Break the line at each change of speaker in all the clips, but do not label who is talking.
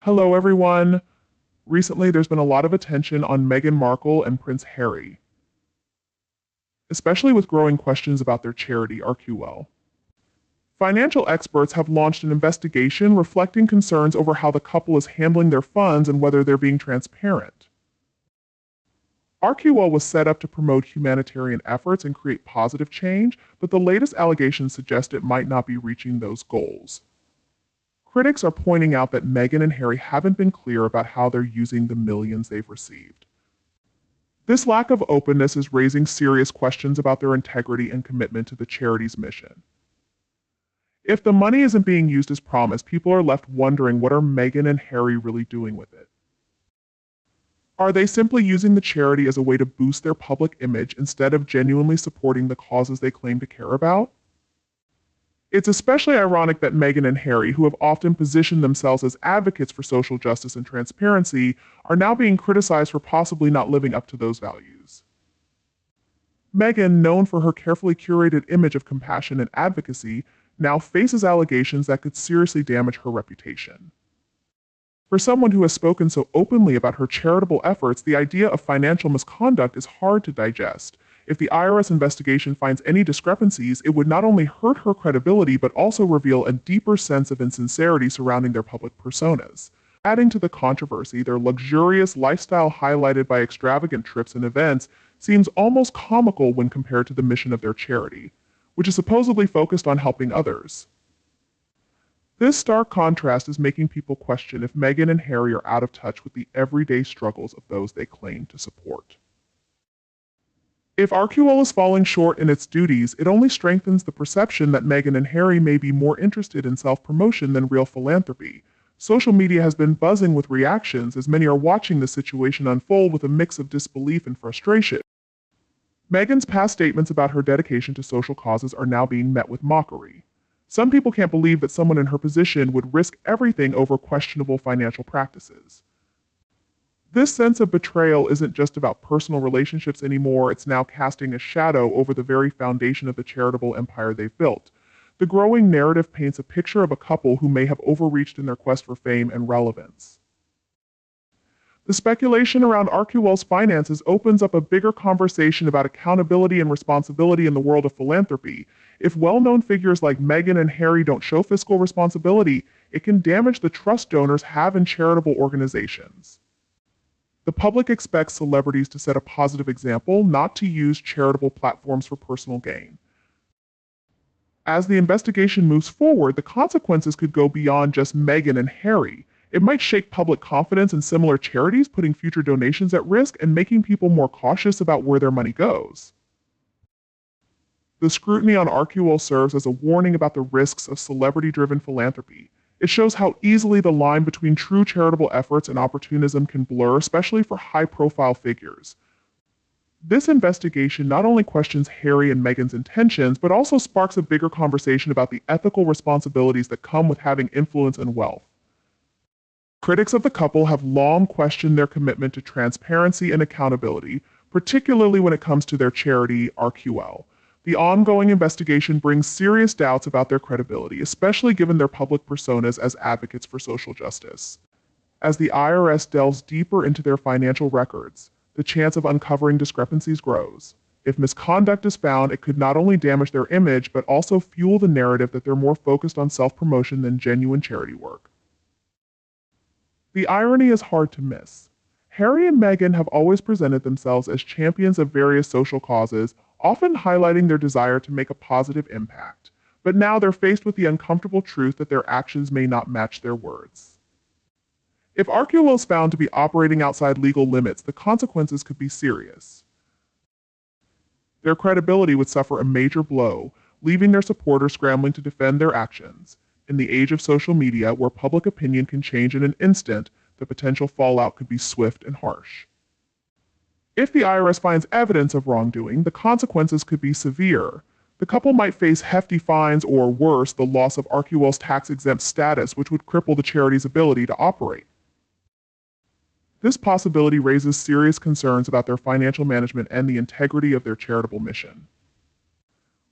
Hello, everyone. Recently, there's been a lot of attention on Meghan Markle and Prince Harry, especially with growing questions about their charity, Archewell. Financial experts have launched an investigation reflecting concerns over how the couple is handling their funds and whether they're being transparent. Archewell was set up to promote humanitarian efforts and create positive change, but the latest allegations suggest it might not be reaching those goals. Critics are pointing out that Meghan and Harry haven't been clear about how they're using the millions they've received. This lack of openness is raising serious questions about their integrity and commitment to the charity's mission. If the money isn't being used as promised, people are left wondering, what are Meghan and Harry really doing with it? Are they simply using the charity as a way to boost their public image instead of genuinely supporting the causes they claim to care about? It's especially ironic that Meghan and Harry, who have often positioned themselves as advocates for social justice and transparency, are now being criticized for possibly not living up to those values. Meghan, known for her carefully curated image of compassion and advocacy, now faces allegations that could seriously damage her reputation. For someone who has spoken so openly about her charitable efforts, the idea of financial misconduct is hard to digest. If the IRS investigation finds any discrepancies, it would not only hurt her credibility, but also reveal a deeper sense of insincerity surrounding their public personas. Adding to the controversy, their luxurious lifestyle highlighted by extravagant trips and events seems almost comical when compared to the mission of their charity, which is supposedly focused on helping others. This stark contrast is making people question if Meghan and Harry are out of touch with the everyday struggles of those they claim to support. If Archewell is falling short in its duties, it only strengthens the perception that Meghan and Harry may be more interested in self-promotion than real philanthropy. Social media has been buzzing with reactions as many are watching the situation unfold with a mix of disbelief and frustration. Meghan's past statements about her dedication to social causes are now being met with mockery. Some people can't believe that someone in her position would risk everything over questionable financial practices. This sense of betrayal isn't just about personal relationships anymore, it's now casting a shadow over the very foundation of the charitable empire they've built. The growing narrative paints a picture of a couple who may have overreached in their quest for fame and relevance. The speculation around Archewell's finances opens up a bigger conversation about accountability and responsibility in the world of philanthropy. If well-known figures like Meghan and Harry don't show fiscal responsibility, it can damage the trust donors have in charitable organizations. The public expects celebrities to set a positive example, not to use charitable platforms for personal gain. As the investigation moves forward, the consequences could go beyond just Meghan and Harry. It might shake public confidence in similar charities, putting future donations at risk and making people more cautious about where their money goes. The scrutiny on Archewell serves as a warning about the risks of celebrity-driven philanthropy. It shows how easily the line between true charitable efforts and opportunism can blur, especially for high-profile figures. This investigation not only questions Harry and Meghan's intentions, but also sparks a bigger conversation about the ethical responsibilities that come with having influence and wealth. Critics of the couple have long questioned their commitment to transparency and accountability, particularly when it comes to their charity, Archewell. The ongoing investigation brings serious doubts about their credibility, especially given their public personas as advocates for social justice. As the IRS delves deeper into their financial records, the chance of uncovering discrepancies grows. If misconduct is found, it could not only damage their image, but also fuel the narrative that they're more focused on self-promotion than genuine charity work. The irony is hard to miss. Harry and Meghan have always presented themselves as champions of various social causes, often highlighting their desire to make a positive impact. But now they're faced with the uncomfortable truth that their actions may not match their words. If Archewell is found to be operating outside legal limits, the consequences could be serious. Their credibility would suffer a major blow, leaving their supporters scrambling to defend their actions. In the age of social media, where public opinion can change in an instant, the potential fallout could be swift and harsh. If the IRS finds evidence of wrongdoing, the consequences could be severe. The couple might face hefty fines or, worse, the loss of Archewell's tax-exempt status, which would cripple the charity's ability to operate. This possibility raises serious concerns about their financial management and the integrity of their charitable mission.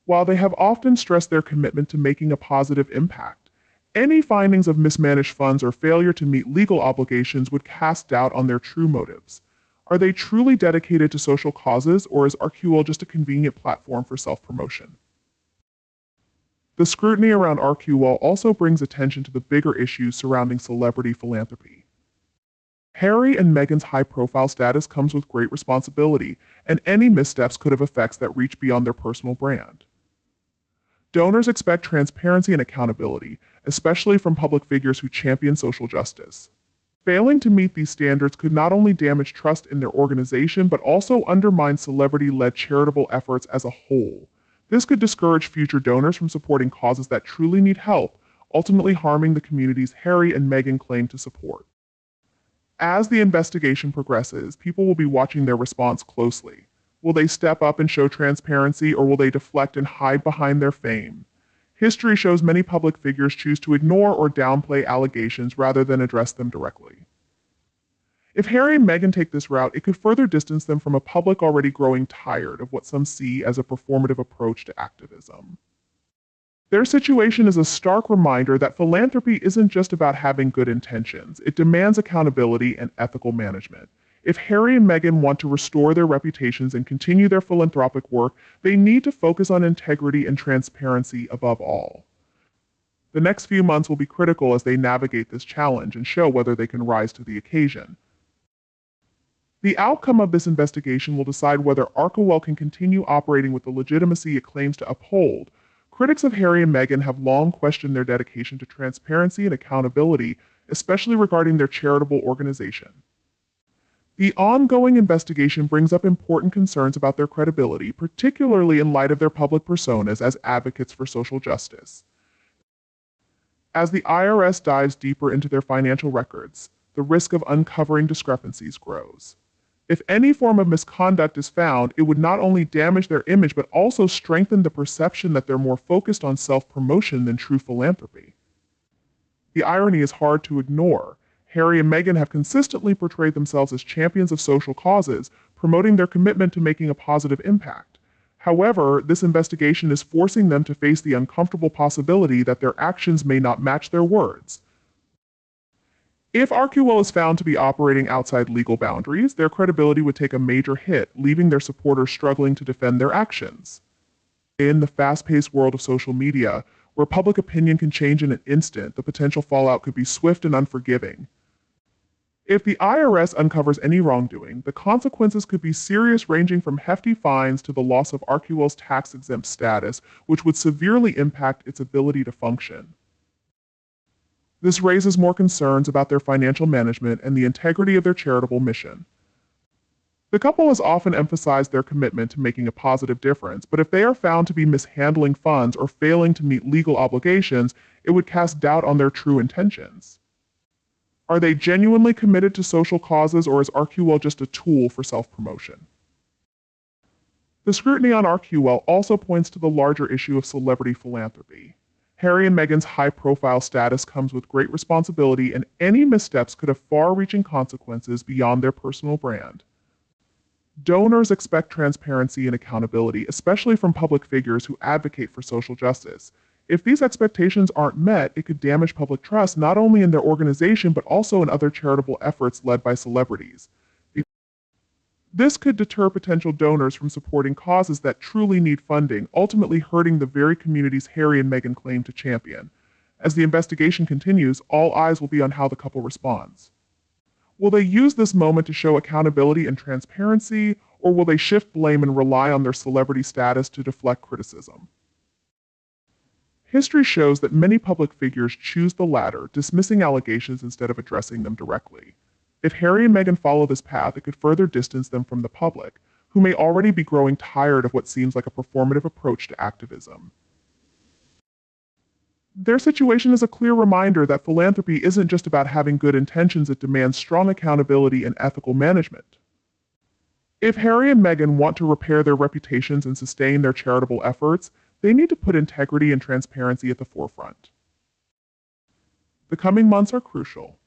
While they have often stressed their commitment to making a positive impact, Any findings of mismanaged funds or failure to meet legal obligations would cast doubt on their true motives. Are they truly dedicated to social causes, or is Archewell just a convenient platform for self-promotion? The scrutiny around Archewell also brings attention to the bigger issues surrounding celebrity philanthropy. Harry and Meghan's high-profile status comes with great responsibility, and any missteps could have effects that reach beyond their personal brand. Donors expect transparency and accountability, especially from public figures who champion social justice. Failing to meet these standards could not only damage trust in their organization, but also undermine celebrity-led charitable efforts as a whole. This could discourage future donors from supporting causes that truly need help, ultimately harming the communities Harry and Meghan claim to support. As the investigation progresses, people will be watching their response closely. Will they step up and show transparency, or will they deflect and hide behind their fame? History shows many public figures choose to ignore or downplay allegations rather than address them directly. If Harry and Meghan take this route, it could further distance them from a public already growing tired of what some see as a performative approach to activism. Their situation is a stark reminder that philanthropy isn't just about having good intentions. It demands accountability and ethical management. If Harry and Meghan want to restore their reputations and continue their philanthropic work, they need to focus on integrity and transparency above all. The next few months will be critical as they navigate this challenge and show whether they can rise to the occasion. The outcome of this investigation will decide whether Archewell can continue operating with the legitimacy it claims to uphold. Critics of Harry and Meghan have long questioned their dedication to transparency and accountability, especially regarding their charitable organization. The ongoing investigation brings up important concerns about their credibility, particularly in light of their public personas as advocates for social justice. As the IRS dives deeper into their financial records, the risk of uncovering discrepancies grows. If any form of misconduct is found, it would not only damage their image but also strengthen the perception that they're more focused on self-promotion than true philanthropy. The irony is hard to ignore. Harry and Meghan have consistently portrayed themselves as champions of social causes, promoting their commitment to making a positive impact. However, this investigation is forcing them to face the uncomfortable possibility that their actions may not match their words. If Archewell is found to be operating outside legal boundaries, their credibility would take a major hit, leaving their supporters struggling to defend their actions. In the fast-paced world of social media, where public opinion can change in an instant, the potential fallout could be swift and unforgiving. If the IRS uncovers any wrongdoing, the consequences could be serious, ranging from hefty fines to the loss of Archewell's tax-exempt status, which would severely impact its ability to function. This raises more concerns about their financial management and the integrity of their charitable mission. The couple has often emphasized their commitment to making a positive difference, but if they are found to be mishandling funds or failing to meet legal obligations, it would cast doubt on their true intentions. Are they genuinely committed to social causes, or is Archewell just a tool for self-promotion? The scrutiny on Archewell also points to the larger issue of celebrity philanthropy. Harry and Meghan's high-profile status comes with great responsibility, and any missteps could have far-reaching consequences beyond their personal brand. Donors expect transparency and accountability, especially from public figures who advocate for social justice. If these expectations aren't met, it could damage public trust not only in their organization but also in other charitable efforts led by celebrities. This could deter potential donors from supporting causes that truly need funding, ultimately hurting the very communities Harry and Meghan claim to champion. As the investigation continues, all eyes will be on how the couple responds. Will they use this moment to show accountability and transparency, or will they shift blame and rely on their celebrity status to deflect criticism? History shows that many public figures choose the latter, dismissing allegations instead of addressing them directly. If Harry and Meghan follow this path, it could further distance them from the public, who may already be growing tired of what seems like a performative approach to activism. Their situation is a clear reminder that philanthropy isn't just about having good intentions, it demands strong accountability and ethical management. If Harry and Meghan want to repair their reputations and sustain their charitable efforts, they need to put integrity and transparency at the forefront. The coming months are crucial.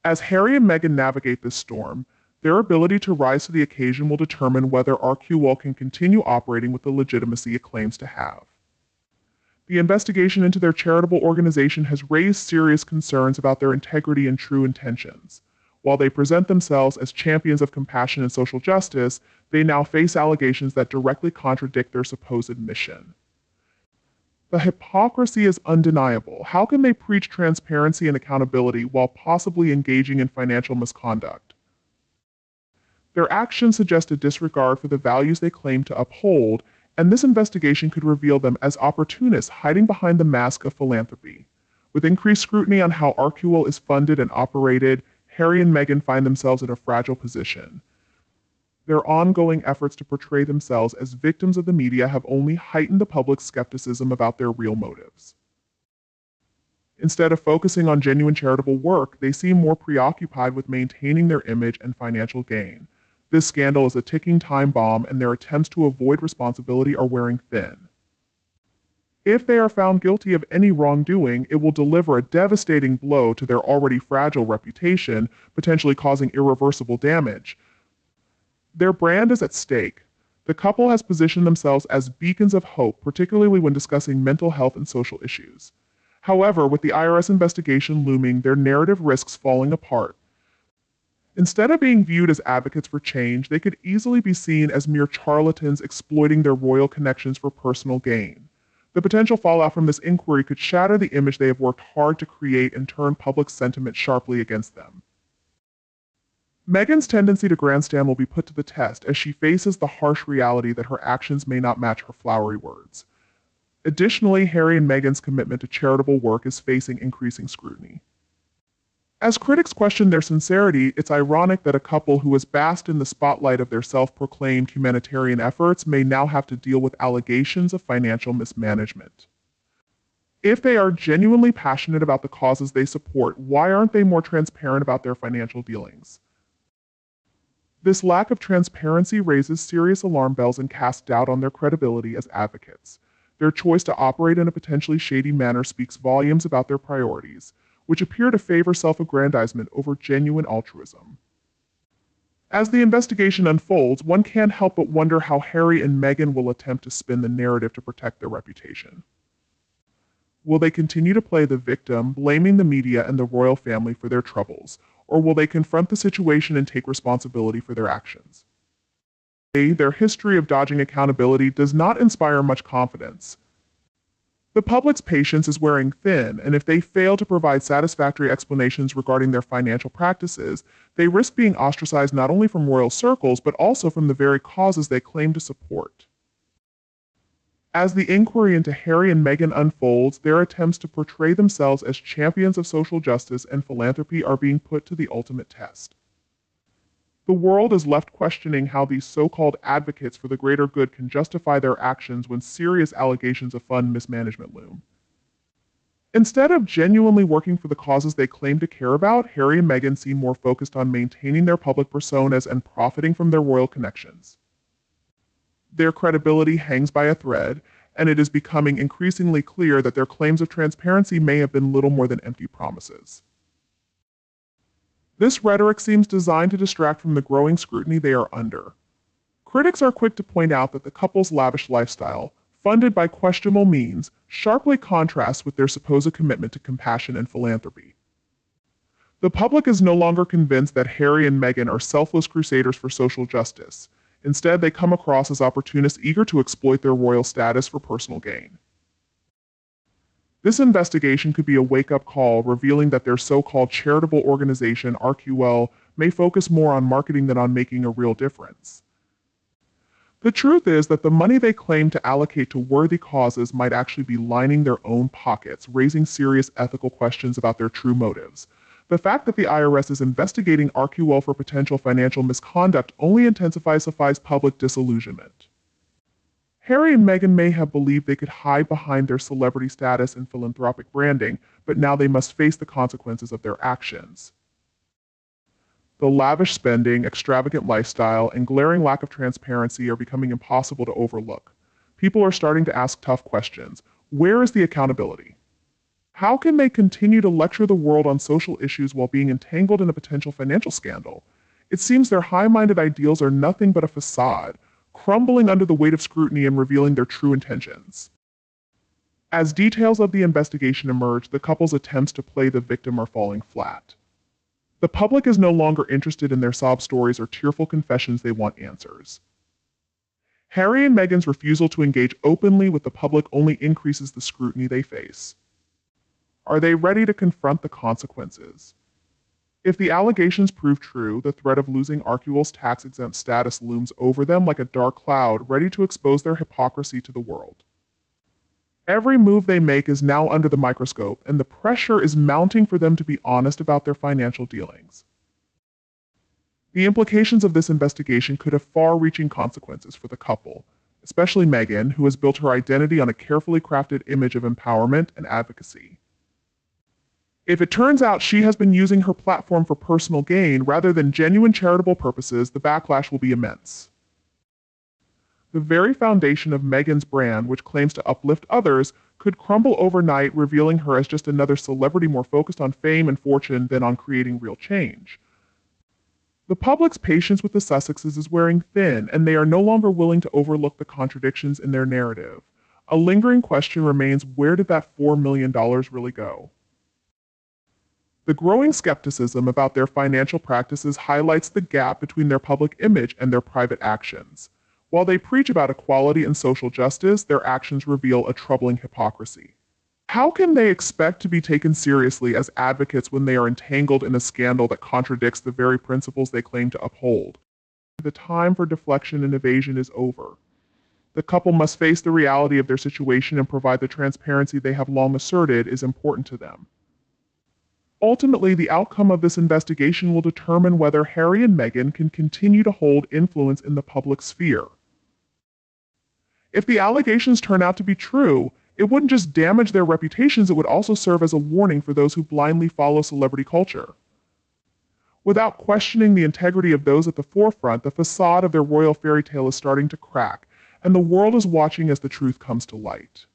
As Harry and Meghan navigate this storm, their ability to rise to the occasion will determine whether Archewell can continue operating with the legitimacy it claims to have. The investigation into their charitable organization has raised serious concerns about their integrity and true intentions. While they present themselves as champions of compassion and social justice, they now face allegations that directly contradict their supposed mission. The hypocrisy is undeniable. How can they preach transparency and accountability while possibly engaging in financial misconduct? Their actions suggest a disregard for the values they claim to uphold, and this investigation could reveal them as opportunists hiding behind the mask of philanthropy. With increased scrutiny on how Archewell is funded and operated, Harry and Meghan find themselves in a fragile position. Their ongoing efforts to portray themselves as victims of the media have only heightened the public's skepticism about their real motives. Instead of focusing on genuine charitable work, they seem more preoccupied with maintaining their image and financial gain. This scandal is a ticking time bomb, and their attempts to avoid responsibility are wearing thin. If they are found guilty of any wrongdoing, it will deliver a devastating blow to their already fragile reputation, potentially causing irreversible damage. Their brand is at stake. The couple has positioned themselves as beacons of hope, particularly when discussing mental health and social issues. However, with the IRS investigation looming, their narrative risks falling apart. Instead of being viewed as advocates for change, they could easily be seen as mere charlatans exploiting their royal connections for personal gain. The potential fallout from this inquiry could shatter the image they have worked hard to create and turn public sentiment sharply against them. Meghan's tendency to grandstand will be put to the test as she faces the harsh reality that her actions may not match her flowery words. Additionally, Harry and Meghan's commitment to charitable work is facing increasing scrutiny. As critics question their sincerity, it's ironic that a couple who has basked in the spotlight of their self-proclaimed humanitarian efforts may now have to deal with allegations of financial mismanagement. If they are genuinely passionate about the causes they support, why aren't they more transparent about their financial dealings? This lack of transparency raises serious alarm bells and casts doubt on their credibility as advocates. Their choice to operate in a potentially shady manner speaks volumes about their priorities, which appear to favor self-aggrandizement over genuine altruism. As the investigation unfolds, one can't help but wonder how Harry and Meghan will attempt to spin the narrative to protect their reputation. Will they continue to play the victim, blaming the media and the royal family for their troubles, or will they confront the situation and take responsibility for their actions? Their history of dodging accountability does not inspire much confidence. The public's patience is wearing thin, and if they fail to provide satisfactory explanations regarding their financial practices, they risk being ostracized not only from royal circles, but also from the very causes they claim to support. As the inquiry into Harry and Meghan unfolds, their attempts to portray themselves as champions of social justice and philanthropy are being put to the ultimate test. The world is left questioning how these so-called advocates for the greater good can justify their actions when serious allegations of fund mismanagement loom. Instead of genuinely working for the causes they claim to care about, Harry and Meghan seem more focused on maintaining their public personas and profiting from their royal connections. Their credibility hangs by a thread, and it is becoming increasingly clear that their claims of transparency may have been little more than empty promises. This rhetoric seems designed to distract from the growing scrutiny they are under. Critics are quick to point out that the couple's lavish lifestyle, funded by questionable means, sharply contrasts with their supposed commitment to compassion and philanthropy. The public is no longer convinced that Harry and Meghan are selfless crusaders for social justice. Instead, they come across as opportunists eager to exploit their royal status for personal gain. This investigation could be a wake-up call, revealing that their so-called charitable organization, Archewell, may focus more on marketing than on making a real difference. The truth is that the money they claim to allocate to worthy causes might actually be lining their own pockets, raising serious ethical questions about their true motives. The fact that the IRS is investigating Archewell for potential financial misconduct only intensifies public disillusionment. Harry and Meghan may have believed they could hide behind their celebrity status and philanthropic branding, but now they must face the consequences of their actions. The lavish spending, extravagant lifestyle, and glaring lack of transparency are becoming impossible to overlook. People are starting to ask tough questions. Where is the accountability? How can they continue to lecture the world on social issues while being entangled in a potential financial scandal? It seems their high-minded ideals are nothing but a facade, crumbling under the weight of scrutiny and revealing their true intentions. As details of the investigation emerge, the couple's attempts to play the victim are falling flat. The public is no longer interested in their sob stories or tearful confessions, they want answers. Harry and Meghan's refusal to engage openly with the public only increases the scrutiny they face. Are they ready to confront the consequences? If the allegations prove true, the threat of losing Archewell's tax-exempt status looms over them like a dark cloud, ready to expose their hypocrisy to the world. Every move they make is now under the microscope, and the pressure is mounting for them to be honest about their financial dealings. The implications of this investigation could have far-reaching consequences for the couple, especially Meghan, who has built her identity on a carefully crafted image of empowerment and advocacy. If it turns out she has been using her platform for personal gain rather than genuine charitable purposes, the backlash will be immense. The very foundation of Meghan's brand, which claims to uplift others, could crumble overnight, revealing her as just another celebrity more focused on fame and fortune than on creating real change. The public's patience with the Sussexes is wearing thin, and they are no longer willing to overlook the contradictions in their narrative. A lingering question remains: where did that $4 million really go? The growing skepticism about their financial practices highlights the gap between their public image and their private actions. While they preach about equality and social justice, their actions reveal a troubling hypocrisy. How can they expect to be taken seriously as advocates when they are entangled in a scandal that contradicts the very principles they claim to uphold? The time for deflection and evasion is over. The couple must face the reality of their situation and provide the transparency they have long asserted is important to them. Ultimately, the outcome of this investigation will determine whether Harry and Meghan can continue to hold influence in the public sphere. If the allegations turn out to be true, it wouldn't just damage their reputations, it would also serve as a warning for those who blindly follow celebrity culture. Without questioning the integrity of those at the forefront, the facade of their royal fairy tale is starting to crack, and the world is watching as the truth comes to light.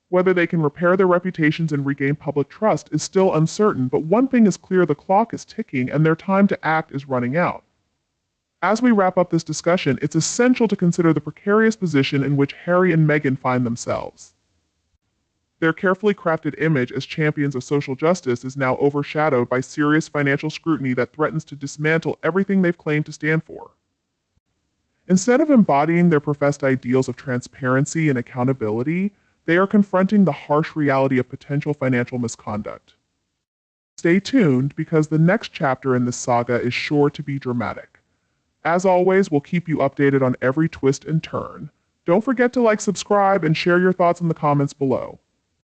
Whether they can repair their reputations and regain public trust is still uncertain, but one thing is clear: the clock is ticking and their time to act is running out. As we wrap up this discussion, it's essential to consider the precarious position in which Harry and Meghan find themselves. Their carefully crafted image as champions of social justice is now overshadowed by serious financial scrutiny that threatens to dismantle everything they've claimed to stand for. Instead of embodying their professed ideals of transparency and accountability, they are confronting the harsh reality of potential financial misconduct. Stay tuned, because the next chapter in this saga is sure to be dramatic. As always, we'll keep you updated on every twist and turn. Don't forget to like, subscribe, and share your thoughts in the comments below.